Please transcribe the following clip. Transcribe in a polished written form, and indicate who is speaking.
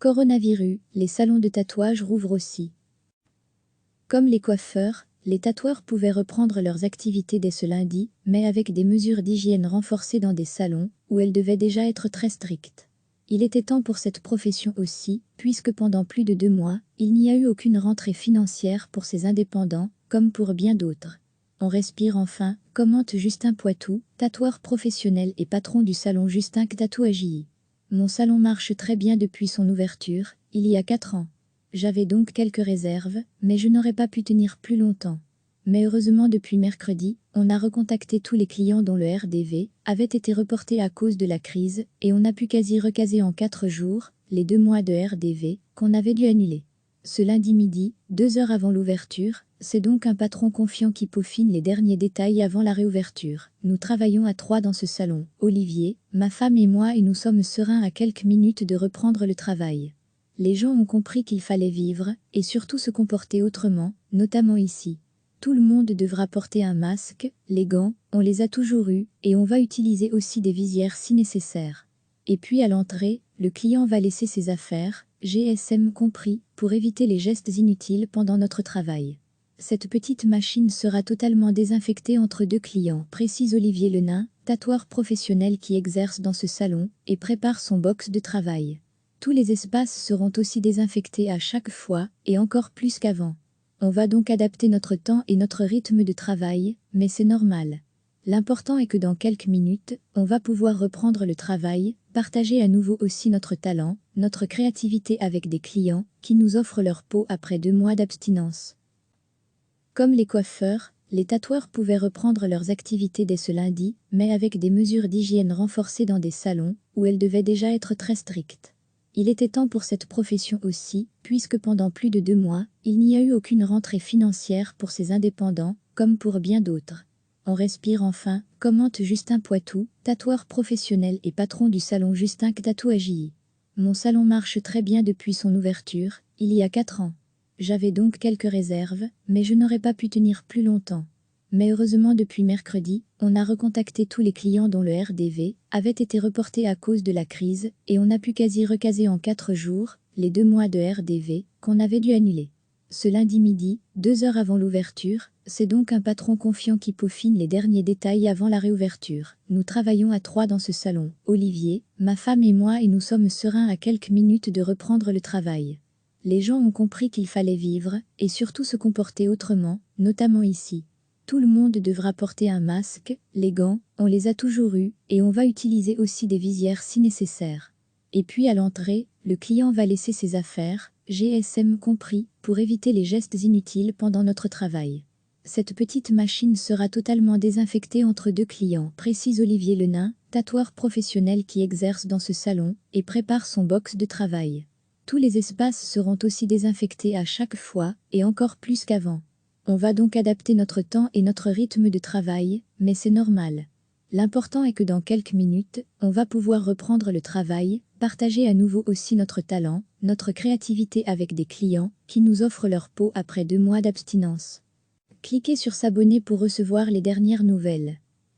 Speaker 1: Coronavirus, les salons de tatouage rouvrent aussi. Comme les coiffeurs, les tatoueurs pouvaient reprendre leurs activités dès ce lundi, mais avec des mesures d'hygiène renforcées dans des salons, où elles devaient déjà être très strictes. Il était temps pour cette profession aussi, puisque pendant plus de 2 mois, il n'y a eu aucune rentrée financière pour ces indépendants, comme pour bien d'autres. On respire enfin, commente Justin Poitou, tatoueur professionnel et patron du salon Justin Tatouagie. Mon salon marche très bien depuis son ouverture, il y a 4 ans. J'avais donc quelques réserves, mais je n'aurais pas pu tenir plus longtemps. Mais heureusement depuis mercredi, on a recontacté tous les clients dont le RDV avait été reporté à cause de la crise, et on a pu quasi recaser en 4 jours les 2 mois de RDV qu'on avait dû annuler. Ce lundi midi, 2 heures avant l'ouverture, c'est donc un patron confiant qui peaufine les derniers détails avant la réouverture. Nous travaillons à 3 dans ce salon, Olivier, ma femme et moi, et nous sommes sereins à quelques minutes de reprendre le travail. Les gens ont compris qu'il fallait vivre, et surtout se comporter autrement, notamment ici. Tout le monde devra porter un masque, les gants, on les a toujours eus, et on va utiliser aussi des visières si nécessaire. Et puis à l'entrée, le client va laisser ses affaires, GSM compris, pour éviter les gestes inutiles pendant notre travail. Cette petite machine sera totalement désinfectée entre 2 clients, précise Olivier Lenain, tatoueur professionnel qui exerce dans ce salon, et prépare son box de travail. Tous les espaces seront aussi désinfectés à chaque fois, et encore plus qu'avant. On va donc adapter notre temps et notre rythme de travail, mais c'est normal. L'important est que dans quelques minutes, on va pouvoir reprendre le travail, partager à nouveau aussi notre talent, notre créativité avec des clients qui nous offrent leur peau après 2 mois d'abstinence. Comme les coiffeurs, les tatoueurs pouvaient reprendre leurs activités dès ce lundi, mais avec des mesures d'hygiène renforcées dans des salons, où elles devaient déjà être très strictes. Il était temps pour cette profession aussi, puisque pendant plus de 2 mois, il n'y a eu aucune rentrée financière pour ces indépendants, comme pour bien d'autres. On respire enfin, commente Justin Poitou, tatoueur professionnel et patron du salon Justin Tatouagie. Mon salon marche très bien depuis son ouverture, il y a 4 ans. J'avais donc quelques réserves, mais je n'aurais pas pu tenir plus longtemps. Mais heureusement depuis mercredi, on a recontacté tous les clients dont le RDV avait été reporté à cause de la crise, et on a pu quasi recaser en 4 jours les 2 mois de RDV qu'on avait dû annuler. Ce lundi midi, 2 heures avant l'ouverture, c'est donc un patron confiant qui peaufine les derniers détails avant la réouverture. Nous travaillons à 3 dans ce salon, Olivier, ma femme et moi, et nous sommes sereins à quelques minutes de reprendre le travail. Les gens ont compris qu'il fallait vivre, et surtout se comporter autrement, notamment ici. Tout le monde devra porter un masque, les gants, on les a toujours eus, et on va utiliser aussi des visières si nécessaire. Et puis à l'entrée, le client va laisser ses affaires, GSM compris, pour éviter les gestes inutiles pendant notre travail. Cette petite machine sera totalement désinfectée entre 2 clients, précise Olivier Lenain, tatoueur professionnel qui exerce dans ce salon, et prépare son box de travail. Tous les espaces seront aussi désinfectés à chaque fois, et encore plus qu'avant. On va donc adapter notre temps et notre rythme de travail, mais c'est normal. L'important est que dans quelques minutes, on va pouvoir reprendre le travail, partager à nouveau aussi notre talent, notre créativité avec des clients qui nous offrent leur peau après 2 mois d'abstinence. Cliquez sur s'abonner pour recevoir les dernières nouvelles.